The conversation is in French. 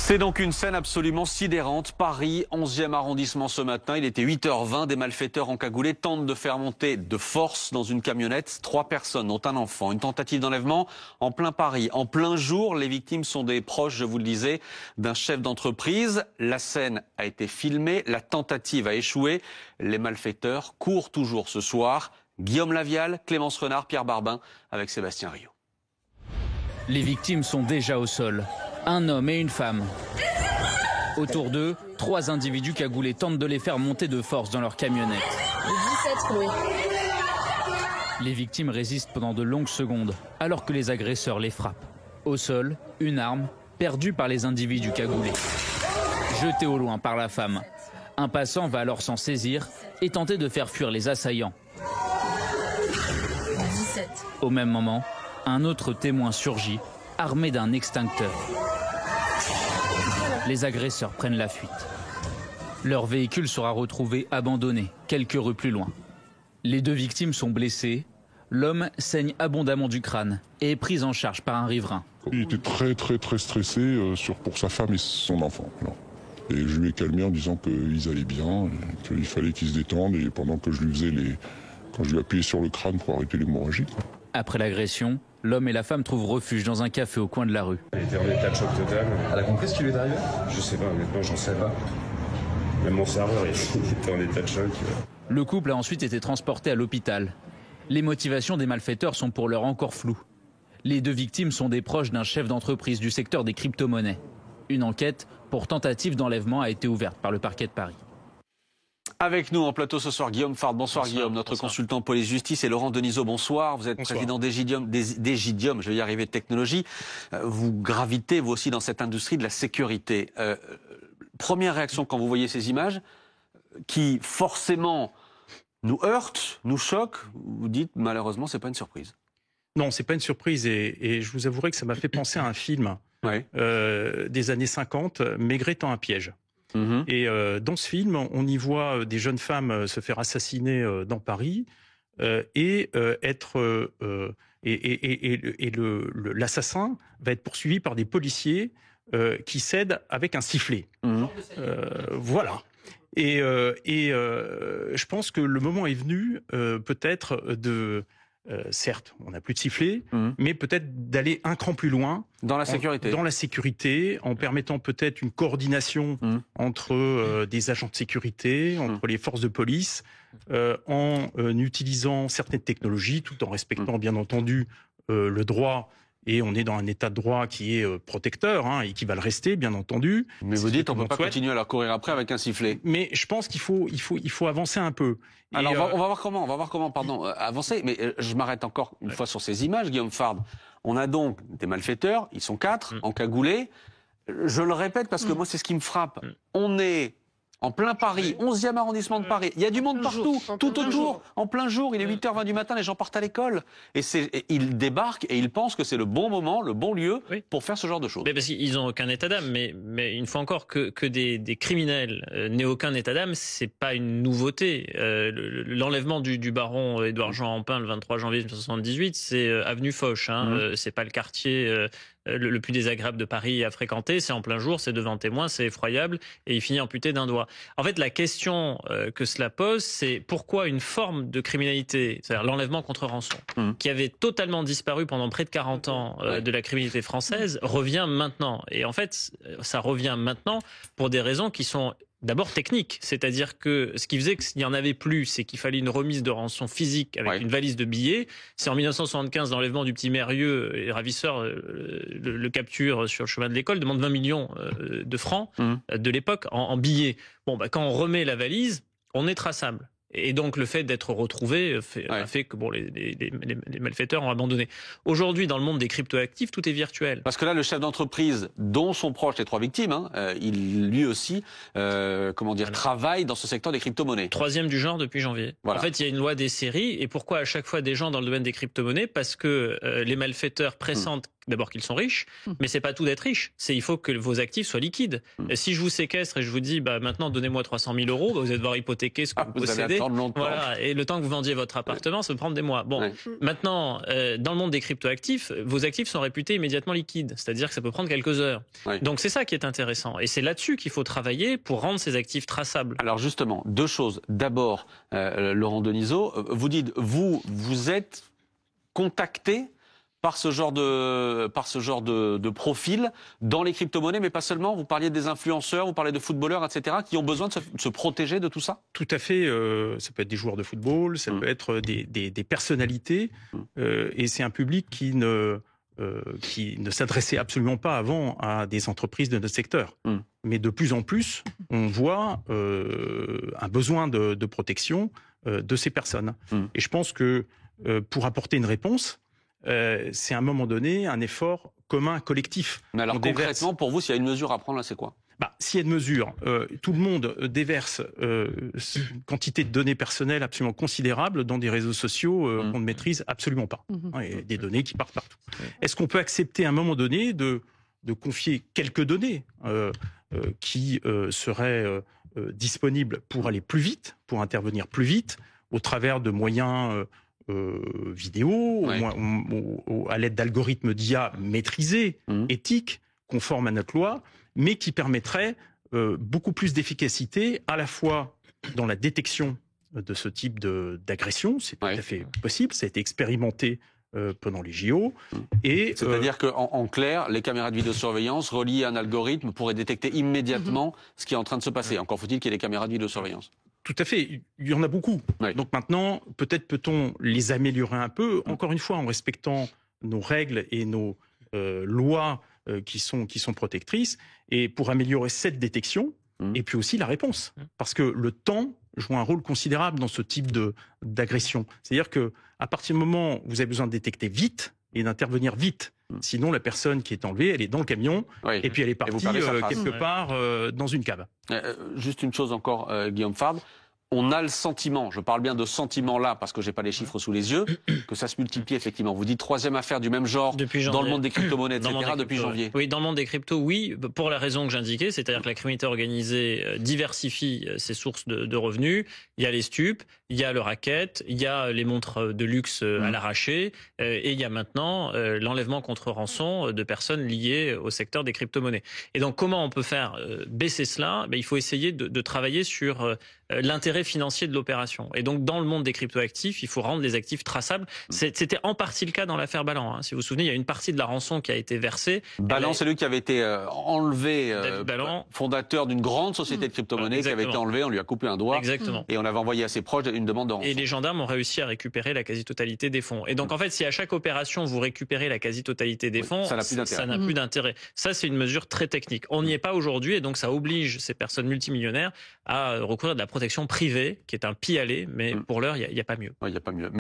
C'est donc une scène absolument sidérante. Paris, 11e arrondissement ce matin. Il était 8h20. Des malfaiteurs encagoulés tentent de faire monter de force dans une camionnette 3 personnes, dont un enfant. Une tentative d'enlèvement en plein Paris. En plein jour, les victimes sont des proches, je vous le disais, d'un chef d'entreprise. La scène a été filmée. La tentative a échoué. Les malfaiteurs courent toujours ce soir. Guillaume Lavial, Clémence Renard, Pierre Barbin avec Sébastien Rio. Les victimes sont déjà au sol. Un homme et une femme. Autour d'eux, 3 individus cagoulés tentent de les faire monter de force dans leur camionnette. 17, oui. Les victimes résistent pendant de longues secondes, alors que les agresseurs les frappent. Au sol, une arme, perdue par les individus cagoulés. Jetée au loin par la femme. Un passant va alors s'en saisir et tenter de faire fuir les assaillants. 17. Au même moment, un autre témoin surgit, armé d'un extincteur. Les agresseurs prennent la fuite. Leur véhicule sera retrouvé abandonné, quelques rues plus loin. Les 2 victimes sont blessées. L'homme saigne abondamment du crâne et est pris en charge par un riverain. Il était très stressé pour sa femme et son enfant. Et je lui ai calmé en disant qu'ils allaient bien, qu'il fallait qu'ils se détendent, et pendant que je lui faisais quand je lui appuyais sur le crâne pour arrêter l'hémorragie. Après l'agression, l'homme et la femme trouvent refuge dans un café au coin de la rue. Elle était en état de choc total. Elle a compris ce qui lui est arrivé? Je sais pas, honnêtement, j'en sais pas. Même mon serveur, il était en état de choc. Le couple a ensuite été transporté à l'hôpital. Les motivations des malfaiteurs sont pour l'heure encore floues. Les 2 victimes sont des proches d'un chef d'entreprise du secteur des crypto-monnaies. Une enquête pour tentative d'enlèvement a été ouverte par le parquet de Paris. Avec nous en plateau ce soir, Guillaume Fard. Bonsoir Guillaume, notre consultant police-justice, et Laurent Denisot. Bonsoir. Vous êtes président d'Egidium, je vais y arriver, de technologie. Vous gravitez, vous aussi, dans cette industrie de la sécurité. Première réaction quand vous voyez ces images, qui forcément nous heurtent, nous choquent, vous dites malheureusement c'est pas une surprise. Non, c'est pas une surprise, et je vous avouerai que ça m'a fait penser à un film des années 50, Maigret tend un piège. Et dans ce film, on y voit des jeunes femmes se faire assassiner dans Paris l'assassin va être poursuivi par des policiers qui cèdent avec un sifflet. Voilà. Et je pense que le moment est venu peut-être de... certes, on n'a plus de sifflet, mais peut-être d'aller un cran plus loin. Dans la sécurité. Dans la sécurité, en permettant peut-être une coordination entre des agents de sécurité, entre les forces de police, en utilisant certaines technologies, tout en respectant bien entendu le droit. Et on est dans un état de droit qui est protecteur, et qui va le rester, bien entendu. Mais vous dites, on ne peut pas continuer à leur courir après avec un sifflet. Mais je pense qu'il faut avancer un peu. Alors, on va voir comment, avancer. Mais je m'arrête encore une fois sur ces images, Guillaume Fard. On a donc des malfaiteurs, ils sont 4, encagoulés. Je le répète parce que moi, c'est ce qui me frappe. On est en plein Paris, 11e arrondissement de Paris. Il y a du monde partout, tout autour, en plein jour. Il est 8h20 du matin, les gens partent à l'école. Et ils débarquent et ils pensent que c'est le bon moment, le bon lieu pour faire ce genre de choses. Mais parce qu'ils n'ont aucun état d'âme. Mais une fois encore, que des criminels n'aient aucun état d'âme, c'est pas une nouveauté. L'enlèvement du baron Édouard Jean Rampin le 23 janvier 1978, c'est avenue Foch. C'est pas le quartier... le plus désagréable de Paris à fréquenter, c'est en plein jour, c'est devant témoins, c'est effroyable, et il finit amputé d'un doigt. En fait, la question que cela pose, c'est pourquoi une forme de criminalité, c'est-à-dire l'enlèvement contre rançon, qui avait totalement disparu pendant près de 40 ans de la criminalité française, revient maintenant. Et en fait, ça revient maintenant pour des raisons qui sont... d'abord technique, c'est-à-dire que ce qui faisait qu'il n'y en avait plus, c'est qu'il fallait une remise de rançon physique avec une valise de billets. C'est en 1975, l'enlèvement du petit Mérieux, et les ravisseurs le capturent sur le chemin de l'école, demandent 20 millions de francs de l'époque en billets. Bon, quand on remet la valise, on est traçable. Et donc le fait d'être retrouvé a fait que les malfaiteurs ont abandonné. Aujourd'hui, dans le monde des cryptoactifs, tout est virtuel. Parce que là, le chef d'entreprise, dont sont proches les 3 victimes, il lui aussi, travaille dans ce secteur des crypto-monnaies. 3e du genre depuis janvier. Voilà. En fait, il y a une loi des séries. Et pourquoi à chaque fois des gens dans le domaine des crypto-monnaies? Parce que les malfaiteurs pressentent d'abord qu'ils sont riches, mais c'est pas tout d'être riche. Il faut que vos actifs soient liquides. Si je vous séquestre et je vous dis, maintenant donnez-moi 300 000 euros, vous allez devoir hypothéquer ce que vous possédez. Allez attendre longtemps. Voilà. Et le temps que vous vendiez votre appartement, ça peut prendre des mois. Bon, maintenant, dans le monde des cryptoactifs, vos actifs sont réputés immédiatement liquides. C'est-à-dire que ça peut prendre quelques heures. Donc c'est ça qui est intéressant. Et c'est là-dessus qu'il faut travailler pour rendre ces actifs traçables. Alors justement, deux choses. D'abord, Laurent Denisot, vous dites, vous êtes contacté par ce genre de profil dans les crypto-monnaies, mais pas seulement. Vous parliez des influenceurs, vous parlez de footballeurs, etc., qui ont besoin de se protéger de tout ça? Tout à fait. Ça peut être des joueurs de football, ça peut être des personnalités, et c'est un public qui ne s'adressait absolument pas avant à des entreprises de notre secteur. Mais de plus en plus, on voit un besoin de protection de ces personnes. Et je pense que pour apporter une réponse, c'est à un moment donné un effort commun, collectif. Mais alors concrètement, pour vous, s'il y a une mesure à prendre, là, c'est quoi? S'il y a une mesure, tout le monde déverse une quantité de données personnelles absolument considérable dans des réseaux sociaux qu'on ne maîtrise absolument pas. Et des données qui partent partout. Est-ce qu'on peut accepter à un moment donné de confier quelques données qui seraient disponibles pour aller plus vite, pour intervenir plus vite, au travers de moyens vidéo, à l'aide d'algorithmes d'IA maîtrisés, éthiques, conformes à notre loi, mais qui permettraient beaucoup plus d'efficacité à la fois dans la détection de ce type d'agression, c'est tout à fait possible, ça a été expérimenté pendant les JO. C'est-à-dire qu'en clair, les caméras de vidéosurveillance reliées à un algorithme pourraient détecter immédiatement ce qui est en train de se passer. Encore faut-il qu'il y ait des caméras de vidéosurveillance. Tout à fait, il y en a beaucoup. Donc maintenant, peut-être peut-on les améliorer un peu, encore une fois en respectant nos règles et nos lois qui sont protectrices, et pour améliorer cette détection, et puis aussi la réponse. Parce que le temps joue un rôle considérable dans ce type d'agression. C'est-à-dire qu'à partir du moment où vous avez besoin de détecter vite et d'intervenir vite, sinon la personne qui est enlevée, elle est dans le camion, et puis elle est partie quelque part dans une cave. Juste une chose encore, Guillaume Fabre. On a le sentiment, je parle bien de sentiment là, parce que j'ai pas les chiffres sous les yeux, que ça se multiplie effectivement. Vous dites troisième affaire du même genre dans le monde des crypto-monnaies, etc., depuis janvier. Oui, dans le monde des cryptos, oui, pour la raison que j'indiquais, c'est-à-dire que la criminalité organisée diversifie ses sources de revenus. Il y a les stupes, il y a le racket, il y a les montres de luxe à l'arraché, et il y a maintenant l'enlèvement contre rançon de personnes liées au secteur des crypto-monnaies. Et donc, comment on peut faire baisser cela? Il faut essayer de travailler sur l'intérêt financier de l'opération. Et donc, dans le monde des cryptoactifs, il faut rendre les actifs traçables. C'était en partie le cas dans l'affaire Ballan. Si vous vous souvenez, il y a une partie de la rançon qui a été versée. Ballan, c'est lui qui avait été enlevé, fondateur d'une grande société de crypto-monnaies, qui avait été enlevé, on lui a coupé un doigt. Exactement. Et on avait envoyé à ses proches une demande de rançon. Et les gendarmes ont réussi à récupérer la quasi-totalité des fonds. Et donc, en fait, si à chaque opération, vous récupérez la quasi-totalité des fonds, ça n'a plus d'intérêt. Ça, c'est une mesure très technique. On n'y est pas aujourd'hui, et donc ça oblige ces personnes multimillionnaires à recourir à de la protection privée, qui est un pis-aller, mais pour l'heure, il n'y a pas mieux. Il n'y a pas mieux.